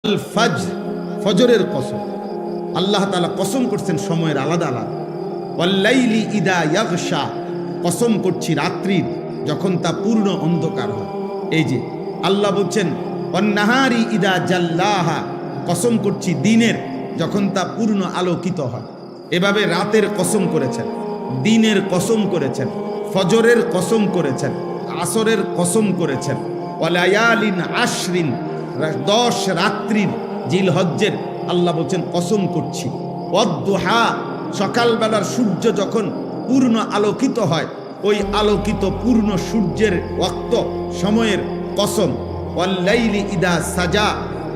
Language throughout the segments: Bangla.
আল ফজর, ফজরের কসম। আল্লাহ তাআলা কসম করছেন সময়ের আলাদা আলাদা। ওয়াল্লাইলি ইদা ইয়াগশা, কসম করছি রাত্রির যখন তা পূর্ণ অন্ধকার হয়। এই যে আল্লাহ বলছেন ওয়ান্নাহারি ইদা জাল্লাহা, কসম করছি দিনের যখন তা পূর্ণ আলোকিত হয়। এভাবে রাতের কসম করেছেন, দিনের কসম করেছেন, ফজরের কসম করেছেন, আসরের কসম করেছেন। ওয়ালায়ালিন আশরিন, 10 রাত্রির জিলহজ্জের আল্লাহ বলছেন কসম করছি। ওয়াদ্দুহা, সকালবেলার সূর্য যখন পূর্ণ আলোকিত হয়, ওই আলোকিত পূর্ণ সূর্যের ওয়াক্ত সময়ের কসম। ওয়াল্লাইলি ইদা সাজা,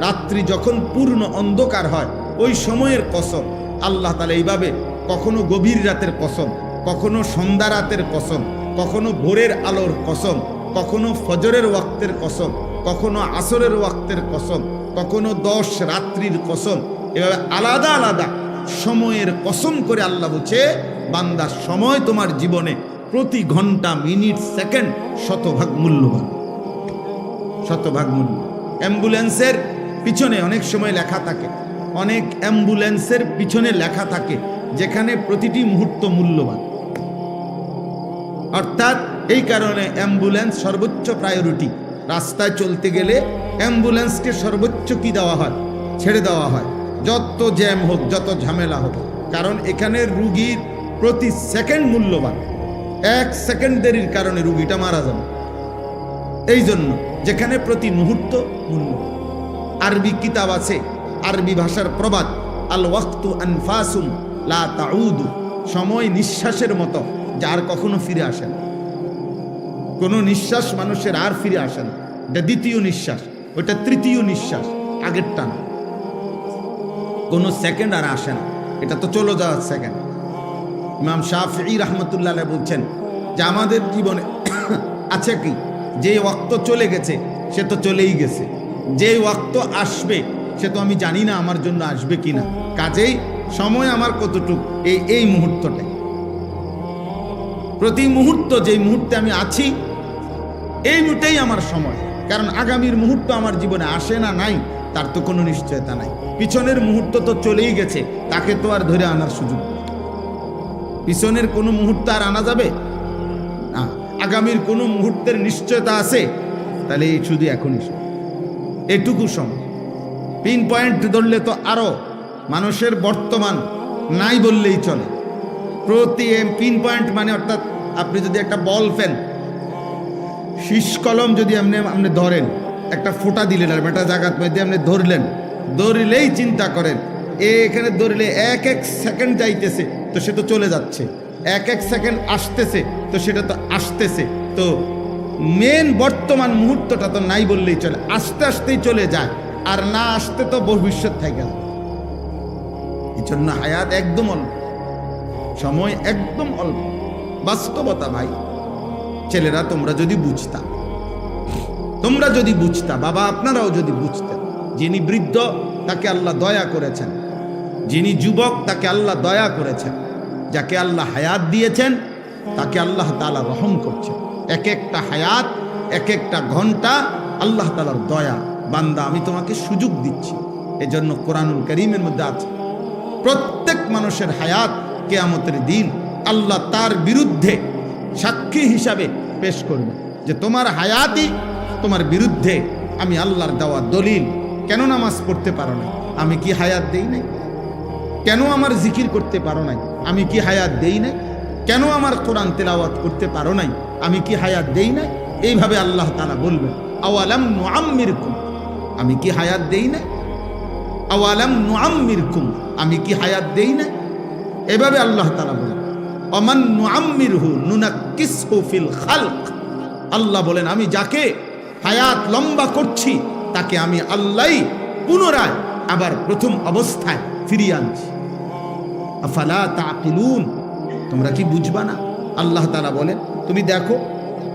রাত্রি যখন পূর্ণ অন্ধকার হয় ওই সময়ের কসম। আল্লাহ তাআলা এইভাবে কখনো গভীর রাতের কসম, কখনো সন্ধ্যা রাতের কসম, কখনো ভোরের আলোর কসম, কখনো ফজরের ওয়াক্তের কসম, কখনো আসরের ওয়াক্তের কসম, কখনো 10 রাত্রির কসম। এভাবে আলাদা আলাদা সময়ের কসম করে আল্লাহ বলছে বান্দা সময় তোমার জীবনে প্রতি ঘন্টা মিনিট সেকেন্ড শতভাগ মূল্যবান, শতভাগ মূল্য। অ্যাম্বুলেন্সের পিছনে অনেক সময় লেখা থাকে, অনেক অ্যাম্বুলেন্সের পিছনে লেখা থাকে যেখানে প্রতিটি মুহূর্ত মূল্যবান। অর্থাৎ এই কারণে অ্যাম্বুলেন্স সর্বোচ্চ প্রায়োরিটি। রাস্তায় চলতে গেলে অ্যাম্বুলেন্সকে সর্বোচ্চ কি দেওয়া হয়? ছেড়ে দেওয়া হয়, যত জ্যাম হোক, যত ঝামেলা হোক। কারণ এখানে রুগীর প্রতি সেকেন্ড মূল্যবান। 1 সেকেন্ড দেরির কারণে রুগীটা মারা যাবে। এই জন্য যেখানে প্রতি মুহূর্ত মূল্য। আরবি কিতাব আছে, আরবি ভাষার প্রবাদ, আল ওয়াক্তু আনফাসুন লা তাউদু, সময় নিঃশ্বাসের মতো যার কখনো ফিরে আসে না। কোনো নিঃশ্বাস মানুষের আর ফিরে আসে না। এটা দ্বিতীয় নিঃশ্বাস, ওটা তৃতীয় নিঃশ্বাস, আগেরটা না। কোনো সেকেন্ড আর আসে না, এটা তো চলে যাওয়ার সেকেন্ড। ইমাম শাফিঈ রাহমাতুল্লাহ আলাইহি বলছেন যে আমাদের জীবনে আছে কি, যে ওয়াক্ত চলে গেছে সে তো চলেই গেছে, যে ওয়াক্ত আসবে সে তো আমি জানি না আমার জন্য আসবে কিনা। কাজেই সময় আমার কতটুকু, এই মুহূর্তটাই, প্রতি মুহূর্ত যেই মুহূর্তে আমি আছি এই মুহূর্তেই আমার সময়। কারণ আগামীর মুহূর্ত আমার জীবনে আসে না, নাই, তার তো কোনো নিশ্চয়তা নাই। পিছনের মুহূর্ত তো চলেই গেছে, তাকে তো আর ধরে আনার সুযোগ নেই। পিছনের কোনো মুহূর্ত আর আনা যাবে না। আগামীর কোনো মুহূর্তের নিশ্চয়তা আছে, তাহলে এই শুধু এখনই এটুকু সময়। পিন পয়েন্ট ধরলে তো আরো, মানুষের বর্তমান নাই বললেই চলে। প্রতি পিন পয়েন্ট মানে অর্থাৎ আপনি যদি একটা বল পেন, শীষ কলম যদি আপনি ধরেন, একটা ফোঁটা দিলেন আর একটা জায়গার মধ্যে আপনি ধরলেন, ধরলেই চিন্তা করেন এখানে ধরলে 1 সেকেন্ড যাইতেছে তো সে তো চলে যাচ্ছে, 1 সেকেন্ড আসতেছে তো সেটা তো আসতেছে। তো মেন বর্তমান মুহূর্তটা তো নাই বললেই চলে, আস্তে আস্তেই চলে যায়, আর না আসতে তো ভবিষ্যৎ থাকে না। এই জন্য হায়াত একদম অল্প, সময় একদম অল্প, বাস্তবতা ভাই। ছেলেরা তোমরা যদি বুঝতা, তোমরা যদি বুঝতা, বাবা আপনারাও যদি বুঝতেন, যিনি বৃদ্ধ তাকে আল্লাহ দয়া করেছেন, যিনি যুবক তাকে আল্লাহ দয়া করেছেন, যাকে আল্লাহ হায়াত দিয়েছেন তাকে আল্লাহ তাআলা রহম করছেন। এক একটা হায়াত, এক একটা ঘন্টা আল্লাহ তাআলার দয়া। বান্দা আমি তোমাকে সুযোগ দিচ্ছি। এজন্য কোরআনুল কারীমের মধ্যে আছে প্রত্যেক মানুষের হায়াত কিয়ামতের দিন আল্লাহ তার বিরুদ্ধে সাক্ষী হিসাবে পেশ করবে যে তোমার হায়াতই তোমার বিরুদ্ধে আমি আল্লাহর দেওয়া দলিল। কেন নামাজ পড়তে পারো না? আমি কি হায়াত দেই নাই? কেন আমার জিকির করতে পারো নাই? আমি কি হায়াত দেই নাই? কেন আমার কোরআন তেলাওয়াত করতে পারো নাই? আমি কি হায়াত দেই নাই? এইভাবে আল্লাহ তাআলা বলবেন আওয়ালাম নুআম্মিরকুম, আমি কি হায়াত দেই নাই? আওয়ালাম নুআম্মিরকুম, আমি কি হায়াত দেই নাই? এভাবে আল্লাহ তাআলা বলেন অমান নুআম্মিরহু নুনাক্কিসহু ফিল খালক। আল্লাহ বলেন আমি যাকে হায়াত লম্বা করছি তাকে আমি আল্লাহই পুনরায় আবার প্রথম অবস্থায় ফিরিয়ে আনছি। আফালা তাকিলুন, তোমরা কি বুঝবা না? আল্লাহ তাআলা বলেন তুমি দেখো,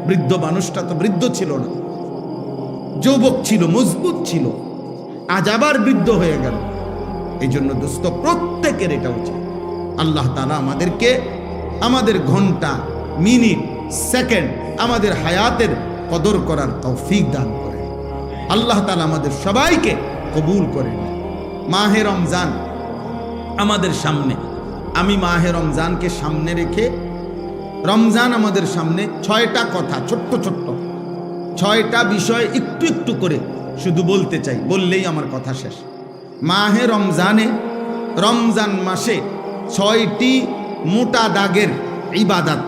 বৃদ্ধ মানুষটা তো বৃদ্ধ ছিল না, যুবক ছিল, মজবুত ছিল, আজ আবার বৃদ্ধ হয়ে গেল। এই জন্য দোস্ত প্রত্যেকের এটা উচিত আল্লাহ তাআলা আমাদেরকে আমাদের ঘন্টা, মিনিট, সেকেন্ড, আমাদের হায়াতের কদর করার তৌফিক দান করে। আল্লাহ তাআলা আমাদের সবাইকে কবুল করে নেয়। মাহে রমজান আমাদের সামনে, আমি মাহে রমজানকে সামনে রেখে, রমজান আমাদের সামনে 6টা কথা, ছোট্ট ছোট্ট 6টা বিষয় একটু একটু করে শুধু বলতে চাই, বললেই আমার কথা শেষ। মাহে রমজানে, রমজান মাসে 6টি মোটা দাগের ইবাদত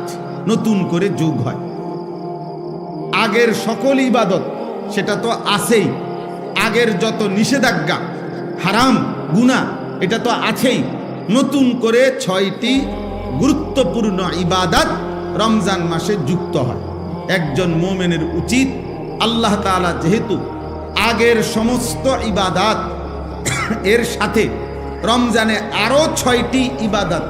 নতুন করে যোগ হয়। আগের সকল ইবাদত সেটা তো আছেই, আগের যত নিষেধাজ্ঞা, হারাম, গুনাহ, এটা তো আছেই। নতুন করে 6টি গুরুত্বপূর্ণ ইবাদত রমজান মাসে যুক্ত হয়। একজন মুমিনের উচিত, আল্লাহ তাআলা যেহেতু আগের সমস্ত ইবাদত এর সাথে রমজানে আরো 6টি ইবাদত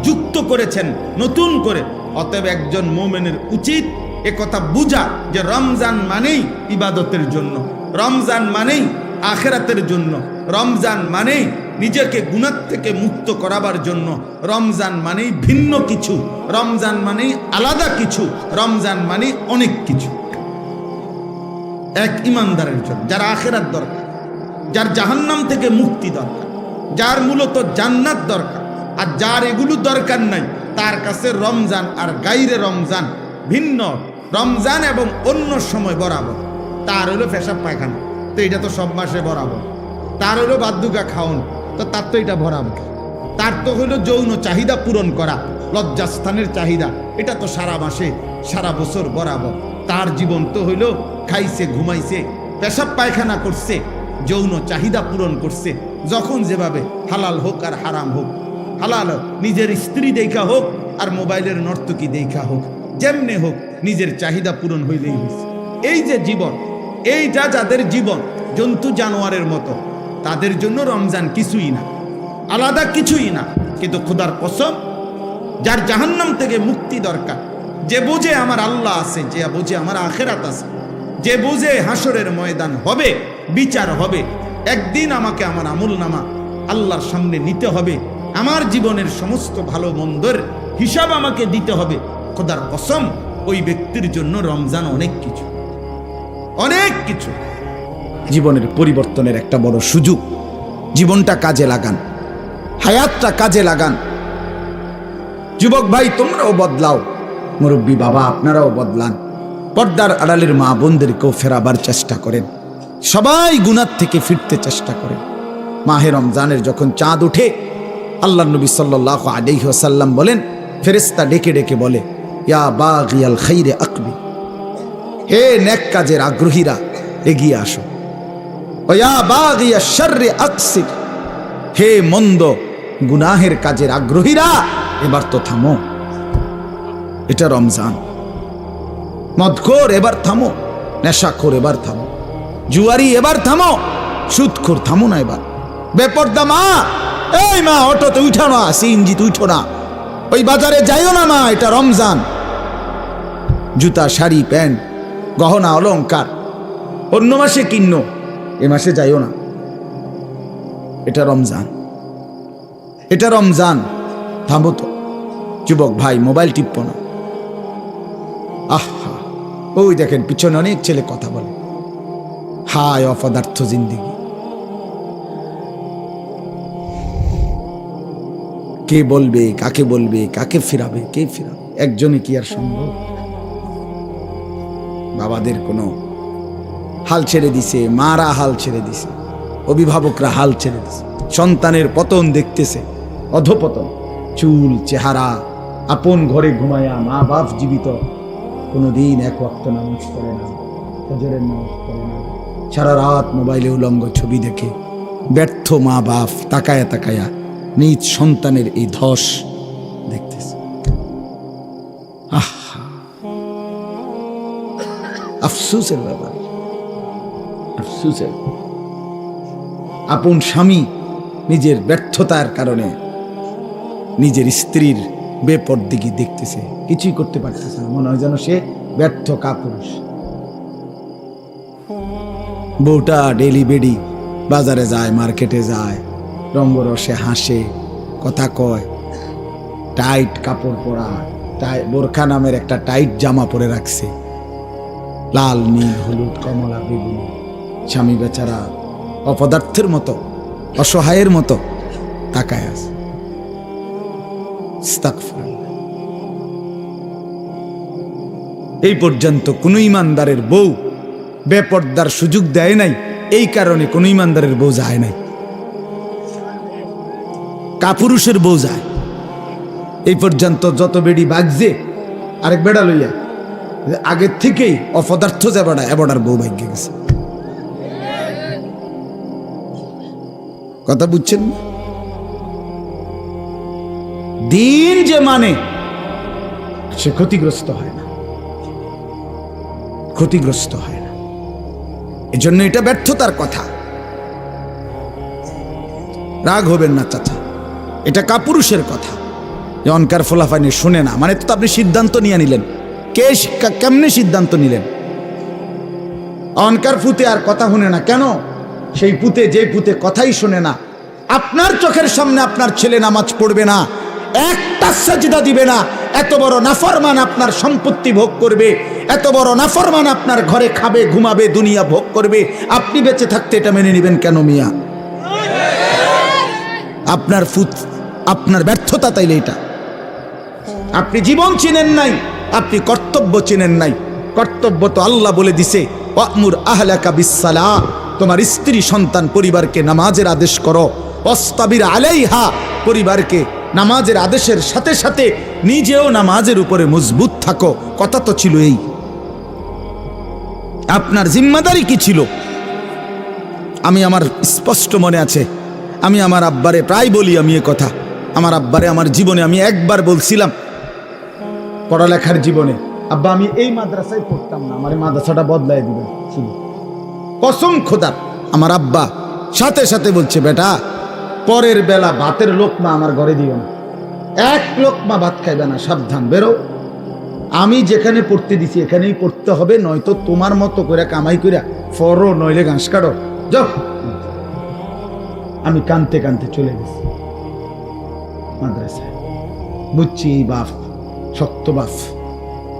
যুক্ত করেছেন নতুন করে, অতএব একজন মুমিনের উচিত একথা বুঝা যে রমজান মানেই ইবাদতের জন্য, রমজান মানেই আখিরাতের জন্য, রমজান মানেই নিজেকে গুনাহ থেকে মুক্ত করাবার জন্য, রমজান মানেই ভিন্ন কিছু, রমজান মানেই আলাদা কিছু, রমজান মানেই অনেক কিছু। এক ইমানদারের জন্য, যার আখিরাত দরকার, যার জাহান্নাম থেকে মুক্তি দরকার, যার মূলত জান্নাত দরকার, আর যার এগুলো দরকার নাই, তার কাছে রমজান আর গাইরে রমজান ভিন্ন। রমজান এবং অন্য সময় বরাবর। তার হলো পেশাব পায়খানা, তো এটা তো সব মাসে বরাবর। তার হলো বাদ্যুকা খাওন, তো তার তো এটা বরাবর। তার তো হলো যৌন চাহিদা পূরণ করা, লজ্জাস্থানের চাহিদা, এটা তো সারা মাসে সারা বছর বরাবর। তার জীবন তো হইল খাইছে, ঘুমাইছে, পেশাব পায়খানা করছে, যৌন চাহিদা পূরণ করছে, যখন যেভাবে, হালাল হোক আর হারাম হোক, হালাল নিজের স্ত্রী দেখা হোক আর মোবাইলের নর্তকী দেখা হোক, যেমনে হোক নিজের চাহিদা পূরণ হইলেই হয়েছে। এই যে জীবন, এইটা যাদের জীবন জন্তু জানোয়ারের মতো, তাদের জন্য রমজান কিছুই না, আলাদা কিছুই না। কিন্তু খোদার কসম, যার জাহান্নাম থেকে মুক্তি দরকার, যে বোঝে আমার আল্লাহ আছে, যে বোঝে আমার আখিরাত আছে, যে বোঝে হাসরের ময়দান হবে, বিচার হবে, একদিন আমাকে আমার আমলনামা আল্লাহর সামনে নিতে হবে, আমার জীবনের সমস্ত ভালো মন্দের হিসাব আমাকে দিতে হবে, খোদার কসম ওই ব্যক্তির জন্য রমজান অনেক কিছু, অনেক কিছু। জীবনের পরিবর্তনের একটা বড় সুযোগ। জীবনটা কাজে লাগান, হায়াতটা কাজে লাগান। যুবক ভাই, তোমরাও বদলাও, মুরব্বী বাবা আপনারাও বদলান, পর্দার আড়ালের মা বোনদেরকেও ফেরাবার চেষ্টা করেন, সবাই গুনাহ থেকে ফিরতে চেষ্টা করেন। মাহে রমজানের যখন চাঁদ ওঠে, আল্লাহ নবী সাল্লাল্লাহু আলাইহি ওয়াসাল্লাম বলেন, ফেরেশতা ডেকে ডেকে বলে, ইয়া বাগিয়াল খাইরে আকবি, হে নেক কাজের আগ্রহীরা এগিয়ে আসো, ও ইয়া বাগিয়াশ শাররি আকসির, হে মন্দ গুনাহের কাজের আগ্রহীরা এবার তো থামো। এটা রমজান। মদখোর এবার থামো, নেশাখোর এবার থামো, জুয়ারি এবার থামো, সুদখোর থামো না এবার। বেপর্দা মা, এই মা অটোতে উঠো না, সিএনজিতে উঠো না, ওই বাজারে যাইও না মা, এটা রমজান। জুতা, শাড়ি, প্যান্ট, গহনা, অলংকার অন্য মাসে কিনো, এ মাসে যাইও না, এটা রমজান, এটা রমজান। থামো তো যুবক ভাই, মোবাইল টিপো না। আহা, ওই দেখেন পিছনে অনেক ছেলে কথা বলে, হায় অপদার্থ জিন্দেগি। কে বলবে, কাকে বলবে, কাকে ফিরাবে, কে ফিরাবে? একজনে কি আর সম্ভব? বাবাদের কোনো হাল ছেড়ে দিছে, মারা হাল ছেড়ে দিছে, অভিভাবকরা হাল ছেড়ে দিছে, সন্তানের পতন দেখতেছে, অধপতন। চুল, চেহারা, আপন ঘরে ঘুমায়া মা বাপ জীবিত, কোনোদিন এক ওয়াক্ত নামাজ পড়ে না, ফজরের নামাজ পড়ে না, সারা রাত মোবাইলে উলঙ্গ ছবি দেখে ব্যর্থ মা বাপ তাকায়া তাকায়া নিজ সন্তানের এই ধস দেখতেছে। আহা, আফসোসের ব্যাপার, আফসোসের। আপন স্বামী নিজের ব্যর্থতার কারণে নিজের স্ত্রীর বেপরদিগি দেখতেছে, কিছুই করতে পারতেছে না, মনে হয় যেন সে ব্যর্থ কাপুরুষ। বউটা ডেলি বেডি, বাজারে যায়, মার্কেটে যায়, রঙ্গরসে হাসে, কথা কয়, টাইট কাপড় পরা, বোরখা নামের একটা টাইট জামা পরে রাখছে, লাল, নীল, হলুদ, কমলা, বেগুনি। স্বামী বেচারা অপদার্থের মতো, অসহায়ের মতো তাকায় আছে। আস্তাগফিরুল্লাহ। এই পর্যন্ত কোন ইমানদারের বউ বেপর্দার সুযোগ দেয় নাই, এই কারণে কোন ইমানদারের বউ যায় নাই। কাপুরুষের বউ যায়। এই পর্যন্ত যত বেড়ি বাগছে আরেক বেড়া লইয়া, আগের থেকেই অপদার্থ যে বেড়া এবাডার বউ ভাগ্যে গেছে। কথা বুঝছেন? দিন যে মানে সে ক্ষতিগ্রস্ত হয় না, ক্ষতিগ্রস্ত হয় না। এজন্য এটা ব্যর্থতার কথা। রাগ হবেন না চাচা, এটা কাপুরুষের কথা। যে অনকার ফোলাফানি শুনে না মানে তো আপনি সিদ্ধান্ত নিয়ে নিলেন। কেমনে সিদ্ধান্ত নিলেন? অনকার পুতে আর কথা শুনে না কেন? সেই পুতে, যে পুতে কথাই শোনে না, আপনার চোখের সামনে আপনার ছেলে নামাজ পড়বে না, একটা সাজদা দিবে না, এত বড় নাফরমান আপনার সম্পত্তি ভোগ করবে, এত বড় নাফরমান আপনার ঘরে খাবে, ঘুমাবে, দুনিয়া ভোগ করবে, আপনি বেঁচে থাকতে এটা মেনে নেবেন কেন মিয়া? আপনার ফুত, আপনার ব্যর্থতা তাইলে এটা। আপনি জীবন চিনেন নাই, আপনি কর্তব্য চিনেন নাই। কর্তব্য তো আল্লাহ বলে দিছে, ওয়ামুর আহলাকা বিসসালাহ, তোমার স্ত্রী সন্তান পরিবারকে নামাজের আদেশ করো, ওয়াসতাবির আলাইহা, পরিবারকে নামাজের আদেশের সাথে সাথে নিজেও নামাজের উপরে মজবুত থাকো। কথা তো ছিল এই। আপনার জিম্মাদারি কি ছিল? আমি আমার স্পষ্ট মনে আছে, আমি আমার আব্বারে প্রায় বলি আমি এ কথা। আমার আব্বারে আমার জীবনে আমি একবার বলছিলাম, পড়ালেখার জীবনে, আব্বা আমি এই মাদ্রাসায় পড়তাম না, আমার এই মাদ্রাসাটা বদলাই দিবেন শুধু। কসম খোদার, আমার আব্বা সাথে সাথে বলছে, বেটা পরের বেলা ভাতের লোকমা আমার ঘরে দিও না, এক লোকমা ভাত খাইবে না, সাবধান, বেরো। আমি যেখানে পড়তে দিছি এখানেই পড়তে হবে, নয়তো তোমার মতো করে কামাই করে ফরো, নইলে ঘাস কাটো, যাও। আমি কানতে কানতে চলে গেছি মাদ্রাসায়। বুঝছি এই বাপ শক্ত বাপ,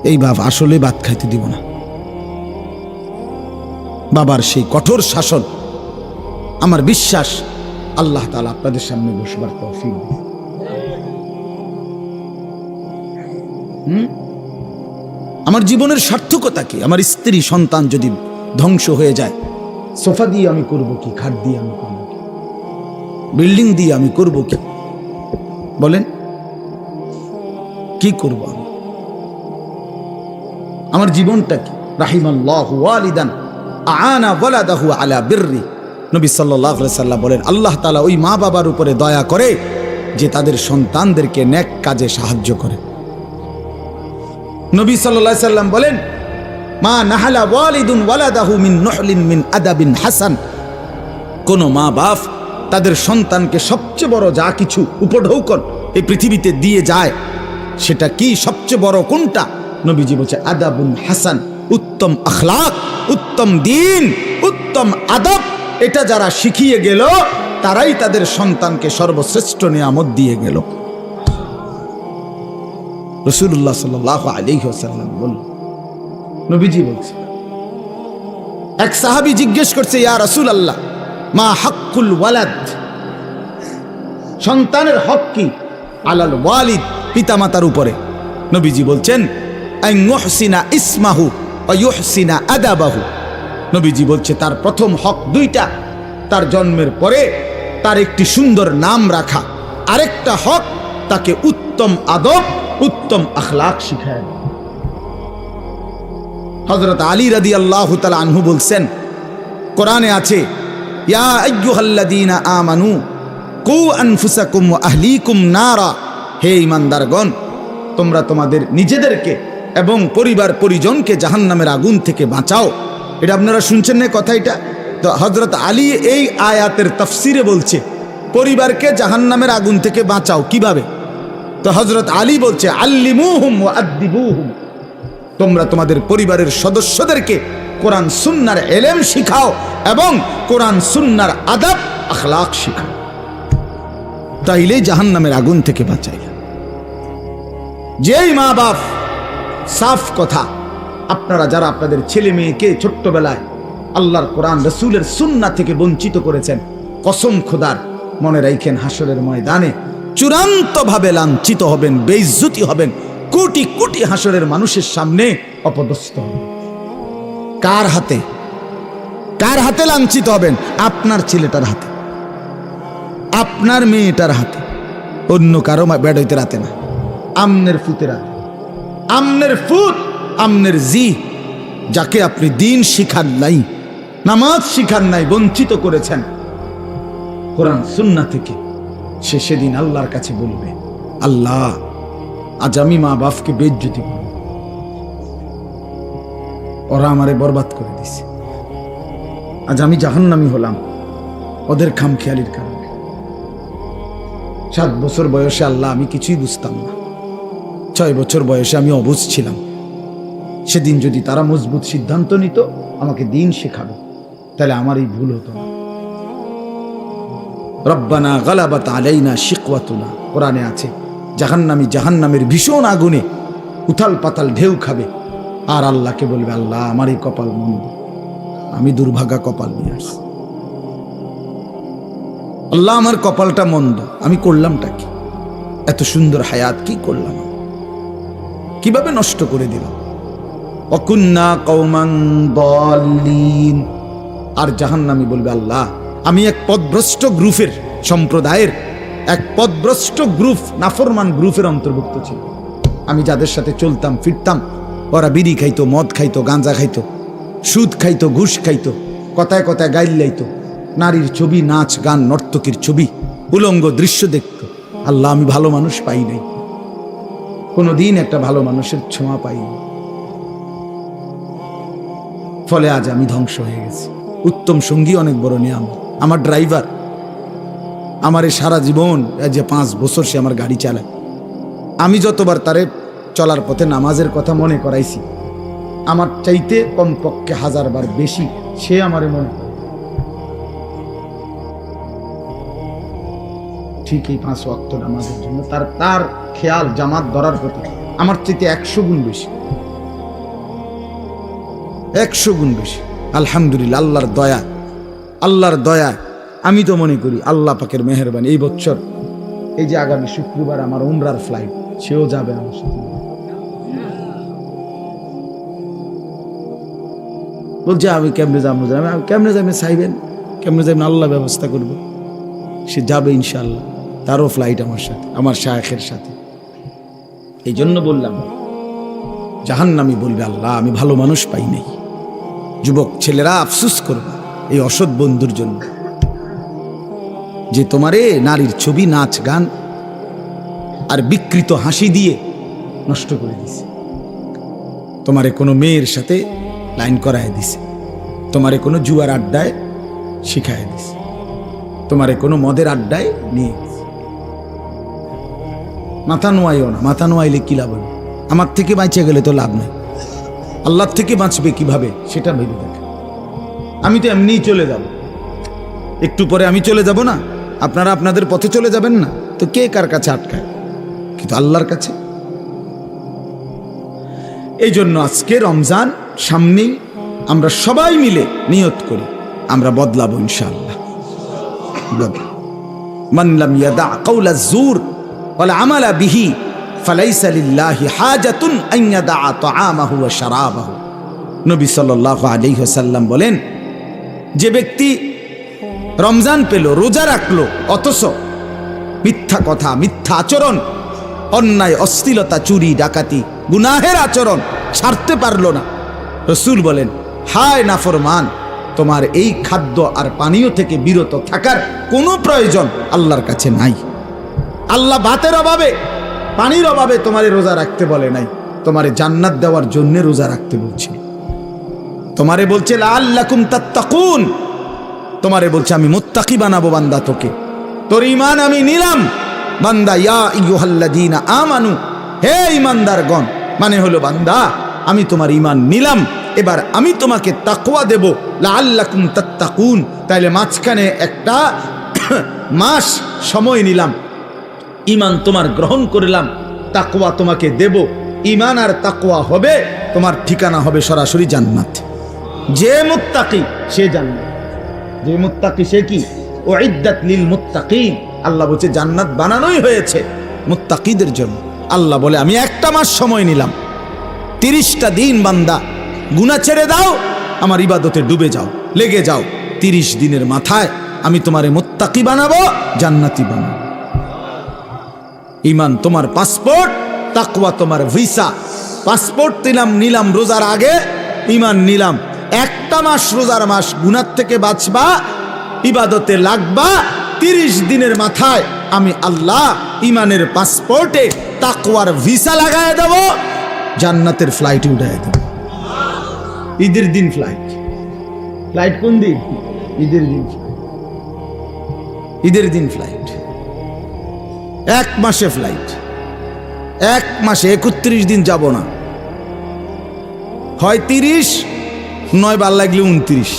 এই বাপ আসলে ভাত খাইতে দিব না। বাবার সেই কঠোর শাসন, আমার বিশ্বাস আল্লাহ তাআলা আপনাদের সামনে বসবার তৌফিক দিন। আমার জীবনের সার্থকতা কি? আমার স্ত্রী সন্তান যদি ধ্বংস হয়ে যায়, সোফা দিয়ে আমি করব কি? খাট দিয়ে আমি করব কি? বিল্ডিং দিয়ে আমি করব কি? বলেন কি করব আমি? আমার জীবনটা কি? রাহিমাল্লাহু ওয়ালিদান আনা ওয়ালাদাহু আলা বিররি, নবী সাল্লাল্লাহু আলাইহি সাল্লাম বলেন, আল্লাহ তাআলা ওই মা বাবার উপরে দয়া করে যে তাদের সন্তানদেরকে নেক কাজে সাহায্য করে। নবী সাল্লাল্লাহু আলাইহি সাল্লাম বলেন, মা নাহালা ওয়ালিদুন ওয়ালাদাহু মিন নুহলিন মিন আদাবিন হাসান, কোন মা বাপ তাদের সন্তানকে সবচেয়ে বড় যা কিছু উপঢৌকন এই পৃথিবীতে দিয়ে যায়, সেটা কি? সবচেয়ে বড় কোনটা? নবীজি বলছে আদাবুন হাসান, উত্তম আখলাক, উত্তম দিন, উত্তম আদব। এটা যারা শিখিয়ে গেল তারাই তাদের সন্তানকে সর্বশ্রেষ্ঠ নিয়ামত দিয়ে গেল। রাসূলুল্লাহ সাল্লাল্লাহু আলাইহি ওয়াসাল্লাম বললেন, নবীজি বলছে, এক সাহাবী জিজ্ঞেস করছে, ইয়া রাসূলুল্লাহ মা হাক্কুল ওয়ালাদ, সন্তানের হক কি? আলাল ওয়ালিদ, পিতামাতার উপরে। নবীজি বলছেন, আন ইউহসিনা ইসমাহু ওয়া ইউহসিনা আদাবাহু। নবীজি বলছে তার প্রথম হক দুইটা, তার জন্মের পরে তার একটি সুন্দর নাম রাখা, আরেকটা হক তাকে উত্তম আদব, উত্তম আখলাক শিখায়। হযরত আলী রাদিয়াল্লাহু তাআলা আনহু বলছেন, কোরআনে আছে, ইয়া আইয়ুহাল্লাযীনা আমানু কু আনফুসাকুম ওয়া আহলিকুম নারা, হে ঈমানদারগণ তোমরা তোমাদের নিজেদেরকে এবং পরিবার পরিজনকে জাহান্নামের আগুন থেকে বাঁচাও। এটা আপনারা শুনছেন না কথা? এটা তো হযরত আলী এই আয়াতের তাফসিরে বলছে পরিবারকে জাহান্নামের আগুন থেকে বাঁচাও কিভাবে? তো হযরত আলী বলছে, আল্লিমুহুম ওয়া আদ্দিবুহুম, তোমরা তোমাদের পরিবারের সদস্যদেরকে কোরআন সুন্নাহর ইলম শিখাও এবং কোরআন সুন্নাহর আদব আখলাক শিখাও, তাইলেই জাহান্নামের আগুন থেকে বাঁচাইবে। যেই মা বাপ, সাফ কথা, আপনারা যারা আপনাদের ছেলে মেয়েকে ছোট্টবেলায় আল্লাহর কোরআন রাসূলের সুন্নাহ থেকে বঞ্চিত করেছেন, কসম খোদার মনে রাখেন হাসরের ময়দানে চূড়ান্তভাবে লাঞ্ছিত হবেন, বেইজ্জতি হবেন, কোটি কোটি হাসরের মানুষের সামনে অপদস্থ হবেন। কার হাতে? কার হাতে লাঞ্ছিত হবেন? আপনার ছেলেটার হাতে, আপনার মেয়েটার হাতে, অন্য কারো বেড়াইতে রাতে না, আমনের ফুতের হাতে। আমনের ফুত, আমনের জি, যাকে আপনি দিন শিখান নাই, নামাজ শিখান নাই, বঞ্চিত করেছেন কোরআন সুন্নাহ থেকে, সে সেদিন আল্লাহর কাছে বলবে, আল্লাহ আজ আমি মা বাপকে বেইজ্জতি করব, ওরা আমারে বরবাদ করে দিছে, আজ আমি জাহান্নামী হলাম ওদের খামখেয়ালির কারণে। 7 বছর বয়সে আল্লাহ আমি কিছুই বুঝতাম না, 6 বছর বয়সে আমি অবুঝ ছিলাম। সেদিন যদি তারা মজবুত সিদ্ধান্ত নিত আমাকে দিন শেখাবে, তাহলে আমার এই ভুল হতো না। রব্বানা গালাবাত আলাইনা শিকওয়াতুনা, কোরআনে আছে জাহান্নামী জাহান্নামের ভীষণ আগুনে উথাল পাতাল ঢেউ খাবে, আর আল্লাহকে বলবে, আল্লাহ আমার এই কপাল মন্দ, আমি দুর্ভাগা কপাল নিয়ে আসছি, আল্লাহ আমার কপালটা মন্দ, আমি করলামটা কি? এত সুন্দর হায়াত কি করলাম, কিভাবে নষ্ট করে দিলাম? অকুন্না কওমান দাল্লিন। আর জাহান্নামী বলবে, আল্লাহ আমি এক পথভ্রষ্ট গ্রুপের, সম্প্রদায়ের এক পথভ্রষ্ট গ্রুপ, নাফরমান গ্রুপের অন্তর্ভুক্ত ছিল। আমি যাদের সাথে চলতাম ফিরতাম, ওরা বিড়ি খাইতো, মদ খাইতো, গাঁজা খাইতো, সুদ খাইতো, ঘুষ খাইতো, কথায় কথায় গাইল লাইতো, নারীর ছবি, নাচ গান, নর্তকীর ছবি, উলঙ্গ দৃশ্য দেখত। আল্লাহ আমি ভালো মানুষ পাই নাই, কোনোদিন একটা ভালো মানুষের ছোঁয়া পাইনি, ফলে আজ আমি ধ্বংস হয়ে গেছি। উত্তম সঙ্গী অনেক বড় নিয়ামত। আমার ড্রাইভার আমার এই সারা জীবন, যে 5 বছর সে আমার গাড়ি চালায়, আমি যতবার তারে চলার পথে নামাজের কথা মনে করাইছি, আমার চাইতে কমপক্ষে 1000 বার বেশি সে আমারে মনে করে। ঠিক এই 5 ওয়াক্ত নামাজের জন্য তার খেয়াল জামাত ধরার প্রতি আমার চাইতে 100 গুণ বেশি, 100 গুণ বেশি। আলহামদুলিল্লাহ, আল্লাহর দয়া, আল্লাহর দয়া। আমি তো মনে করি আল্লাহ পাকের মেহেরবানি, এই বছর এই যে আগামী শুক্রবার আমার উমরার ফ্লাইট, সেও যাবে আমার সাথে। বলছে আমি কেমনে যাবো, আমি কেমনে যাবেন চাইবেন, কেমনে যাবেন আল্লাহ ব্যবস্থা করবো। সে যাবে ইনশাআল্লাহ, তারও ফ্লাইট আমার সাথে, আমার শায়েখের সাথে। এই জন্য বললাম, জাহান্নামী বলবে, আল্লাহ আমি ভালো মানুষ পাই নাই। যুবক ছেলেরা আফসোস করবে এই অসৎ বন্ধুর জন্য, যে তোমারে নারীর ছবি, নাচ গান আর বিকৃত হাসি দিয়ে নষ্ট করে দিছে। তোমারে কোনো মেয়ের সাথে লাইন করায় দিছে, তোমারে কোনো জুয়ার আড্ডায় শিখায় দিছে, তোমারে কোনো মদের আড্ডায় নিয়ে গেছে। মাথা নোয়াইও না, মাথা নোয়াইলে কি লাভ হবে? আমার থেকে বাঁচে গেলে তো লাভ নাই, আল্লাহর থেকে বাঁচবে কিভাবে সেটা ভেবে দেখে। আমি তো এমনিই চলে যাব, একটু পরে আমি চলে যাব না, আপনারা আপনাদের পথে চলে যাবেন না, তো কে কার কাছে আটকায়? কিন্তু আল্লাহর কাছে। এই জন্য আজকে রমজান সামনেই, আমরা সবাই মিলে নিয়ত করি আমরা বদলাবো ইনশাআল্লাহ। মান লাম ইয়াদা কাওলা যুর ওয়াল আমালা বিহি ফালাইসা লিল্লাহি হাজাতুন আন ইয়াদা তাআমাহু ওয়া শারাবাহু। নবী সাল্লাল্লাহু আলাইহি ওয়াসাল্লাম বলেন, যে ব্যক্তি রমজান পেল, রোজা রাখলো, অথচ মিথ্যা কথা, মিথ্যা আচরণ, অন্যায়, অশ্লীলতা, চুরি, ডাকাতি, গুনাহের আচরণ ছাড়তে পারলো না, রাসূল বলেন, হায় নাফরমান, তোমার এই খাদ্য আর পানীয় থেকে বিরত থাকার কোনো প্রয়োজন আল্লাহর কাছে নাই। আল্লাহ ভাতের অভাবে, পানির অভাবে তোমারে রোজা রাখতে বলে নাই, তোমারে জান্নাত দেওয়ার জন্য রোজা রাখতে বলছিল। তোমারে বলছে লাআল্লাকুম তাত্তাকুন, তোমারে বলছে আমি মুত্তাকি বানাবো বান্দা তোকে, তোর ঈমান আমি নিলাম বান্দা। ইয়া আইয়ুহাল্লাযীনা আমানু, হে ঈমানদারগণ, মানে হলো বান্দা আমি তোমার ঈমান নিলাম, এবার আমি তোমাকে তাকওয়া দেব, লাআল্লাকুম তাত্তাকুন। তাইলে মাঝখানে একটা মাস সময় নিলাম, ঈমান তোমার গ্রহণ করলাম, তাকওয়া তোমাকে দেব। ঈমান আর তাকওয়া হবে, তোমার ঠিকানা হবে সরাসরি জান্নাত। যে মুত্তাকি সে জান্নাত, যে মুত্তাকি সে কি? উইদ্দাত লিল মুত্তাকিন। আল্লাহ বলছে জান্নাত বানানোই হয়েছে মুত্তাকিদের জন্য। আল্লাহ বলে আমি একটা মাস সময় নিলাম, 30টা দিন বান্দা গুনাহ ছেড়ে দাও, আমার ইবাদতে ডুবে যাও, লেগে যাও। 30 দিনের মাথায় আমি তোমারে মুত্তাকি বানাবো, জান্নাতি বানাবো। ঈমান তোমার পাসপোর্ট, তাকওয়া তোমার ভিসা। পাসপোর্ট নিলাম রোজার আগে, ঈমান নিলাম একটা মাস রোজার মাস, গুনাহ থেকে বাঁচবা, ইবাদতে লাগবা। 30 দিনের মাথায় আমি আল্লাহ ঈমানের পাসপোর্টে তাকওয়ার ভিসা লাগায় দেব, জান্নাতের ফ্লাইটে উঠায় দেব। ঈদের দিন ফ্লাইট। ফ্লাইট কোন দিন? ঈদের দিন। ঈদের দিন ফ্লাইট, 1 মাসে ফ্লাইট, 1 মাসে 31 দিন যাব না, হয় 30, নয় বার লাগলে 29,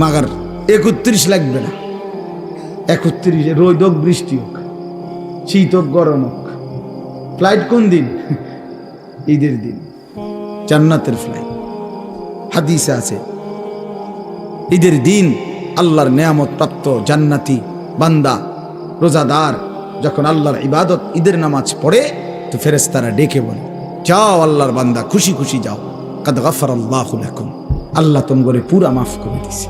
মাগার 31 লাগবে না। 31 রোদ হোক বৃষ্টি হোক, শীত হোক গরম হোক, ফ্লাইট কোন দিন? ঈদের দিন, জান্নাতের ফ্লাইট। হাদিসে আছে ঈদের দিন আল্লাহর নেয়ামত প্রাপ্ত জান্নাতি বান্দা রোজাদার যখন আল্লাহর ইবাদত ঈদের নামাজ পড়ে, তো ফেরেশতারা ডেকে বলে, যাও আল্লাহর বান্দা, খুশি খুশি যাও, কাদ গাফারাল্লাহু লাকুম, আল্লাহ তোমাকে পুরা মাফ করে দিয়েছে,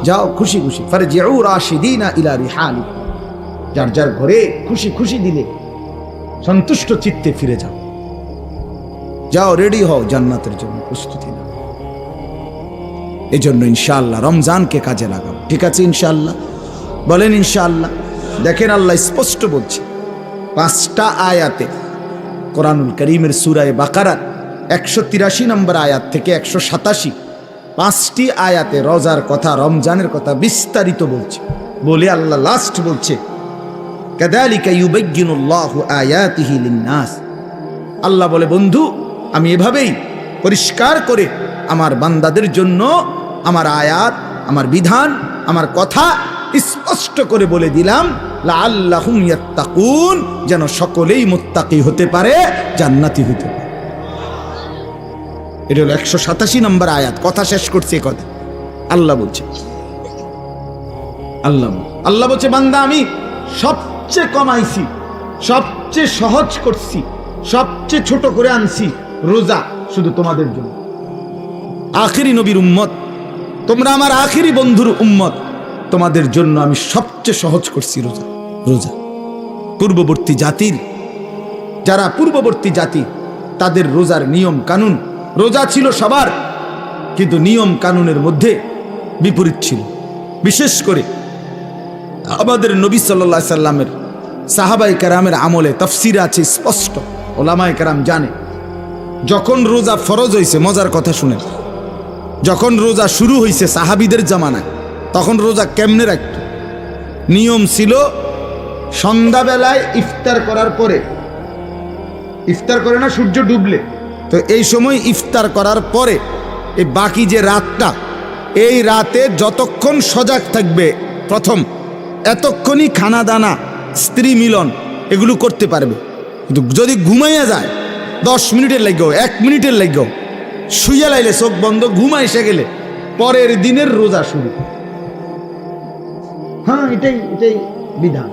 যাও খুশি খুশি। ফারজিউ রাশিদিনা ইলা রিহালি, যার যার ঘরে খুশি খুশি দিলে সন্তুষ্ট চিত্তে ফিরে যাও, যাও রেডি হও জান্নাতের জন্য, প্রস্তুতি নাও। এজন্য ইনশাআল্লাহ রমজানকে কাজে লাগাও। ঠিক আছে ইনশাআল্লাহ? বলেন ইনশাআল্লাহ। দেখেন আল্লাহ স্পষ্ট বলছে 5টা আয়াতে, কোরআনুল কারীমের সূরা বাকারার 183 নম্বর আয়াত থেকে 187, 5টি আয়াতে রোজার কথা, রমজানের কথা বিস্তারিত বলছে। বলে আল্লাহ লাস্ট বলছে, কাযালিকা ইউবায়্যিনুল্লাহু আয়াতিহি লিন-নাস। আল্লাহ বলে, বন্ধু আমি এভাবেই পরিষ্কার করে আমার বান্দাদের জন্য আমার আয়াত, আমার বিধান, আমার কথা স্পষ্ট করে বলে দিলাম, লাআল্লাহুম ইয়াত্তাকুন, যেন সকলেই মুত্তাকি হতে পারে, জান্নাতি হতে পারে। এটা হলো 187 নম্বর আয়াত। কথা শেষ করছে কথা আল্লাহ বলছে। আল্লাহ বলছে বান্দা আমি সবচেয়ে কমাইছি, সবচেয়ে সহজ করছি, সবচেয়ে ছোট করে আনছি রোজা, শুধু তোমাদের জন্য। আখিরি নবীর উম্মত তোমরা, আমার আখিরি বন্ধুর উম্মত, তোমাদের জন্য আমি সবচেয়ে সহজ করছি রোজা। রোজা পূর্ববর্তী জাতির, যারা পূর্ববর্তী জাতি, তাদের রোজার নিয়ম কানুন, রোজা ছিল সবার, কিন্তু নিয়ম কানুনের মধ্যে বিপরীত ছিল। বিশেষ করে আমাদের নবী সাল্লাল্লাহু আলাইহি সাল্লামের সাহাবায়ে কেরামের আমলে তাফসীরে আছে স্পষ্ট, ওলামায়ে কেরাম জানে, যখন রোজা ফরজ হয়েছে, মজার কথা শুনেন, যখন রোজা শুরু হয়েছে সাহাবীদের জামানায়, তখন রোজা কেমনে রাখত? নিয়ম ছিল সন্ধ্যাবেলায় ইফতার করার পরে, ইফতার করে না সূর্য ডুবলে, তো এই সময় ইফতার করার পরে এই বাকি যে রাতটা, এই রাতে যতক্ষণ সজাগ থাকবে প্রথম, এতক্ষণই খানা দানা, স্ত্রী মিলন এগুলো করতে পারবে। কিন্তু যদি ঘুমাইয়া যায় 10 মিনিটের লাগেও, 1 মিনিটের লাগেও, শুইয়া লাইলে চোখ বন্ধ, ঘুমা এসে গেলে পরের দিনের রোজা শুরু। হ্যাঁ, এটাই বিধান।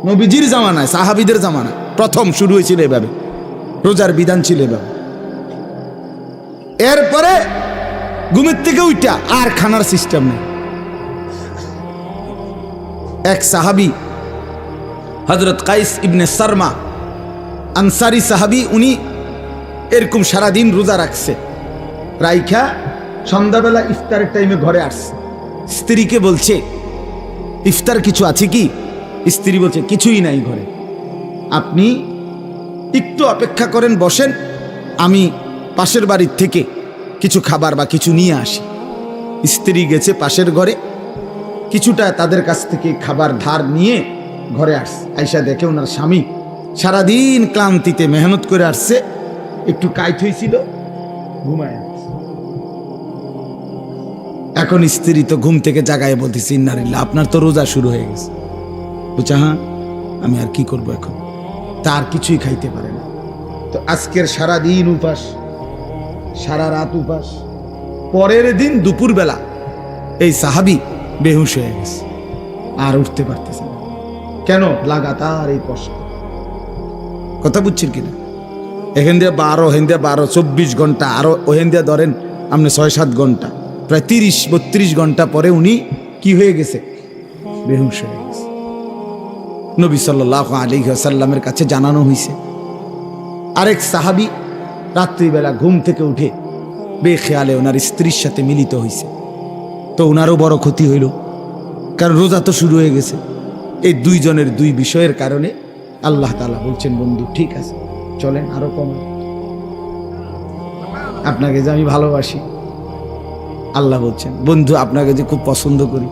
নবীজির জামানায়, সাহাবীদের জামানায় প্রথম শুরু হয়েছিল এভাবে, রোজার বিধান ছিল এভাবে। এরপরে ঘুমের থেকে উঠা আর খানার সিস্টেম নেই। এক সাহাবী হযরত কাইস ইবনে সারমা আনসারী সাহাবী, উনি এরকম সারাদিন রোজা রাখছে, রাইখা সন্ধ্যাবেলা ইফতারের টাইমে ঘরে আসছে। স্ত্রীকে বলছে, ইফতার কিছু আছে কি? স্ত্রী বলছে, কিছুই নাই ঘরে, আপনি একটু অপেক্ষা করেন, বসেন, আমি পাশের বাড়ির থেকে কিছু খাবার বা কিছু নিয়ে আসি। স্ত্রী গেছে পাশের ঘরে, কিছুটা তাদের কাছ থেকে খাবার ধার নিয়ে ঘরে আসছে। আয়সা দেখে ওনার স্বামী সারাদিন ক্লান্তিতে মেহনত করে আসছে, একটু কাইত হয়েছিল, ঘুমায়। এখন স্ত্রী তো ঘুম থেকে জাগায় বলতেছে, ইন্নালিল্লাহ, আপনার তো রোজা শুরু হয়ে গেছে। বলছে, হ্যাঁ, আমি আর কি করবো এখন, তার কিছুই খাইতে পারে না। তো আজকের সারাদিন উপাস, সারা রাত উপাস, পরের দিন দুপুরবেলা এই সাহাবী বেহুশ হয়ে গেছে, আর উঠতে পারতেছে না। কেন? লাগাতার এই কষ্ট। কথা বুঝছেন কিনা? এখান দিয়ে 12, হেন দিয়ে 12, 24 ঘন্টা, আরো ওহেন দিয়ে ধরেন আপনি 6-7 ঘন্টা, প্রায় 30-32 ঘন্টা পরে উনি কি হয়ে গেছে? বেহুশ হয়ে গেছে। নবী সাল্লাল্লাহু আলাইহি ওয়াসাল্লামের কাছে জানানো হয়েছে। আরেক সাহাবী রাত্রিবেলা ঘুম থেকে উঠে বেখেয়ালে ওনার স্ত্রীর সাথে মিলিত হয়েছে। তো ওনারও বড় ক্ষতি হইল, কারণ রোজা তো শুরু হয়ে গেছে। এই দুইজনের দুই বিষয়ের কারণে আল্লাহ তাআলা বলছেন, বন্ধু ঠিক আছে, চলেন আরো কম, আপনাকে যে আমি ভালোবাসি। আল্লাহ বলছেন, বন্ধু আপনাকে যে খুব পছন্দ করি,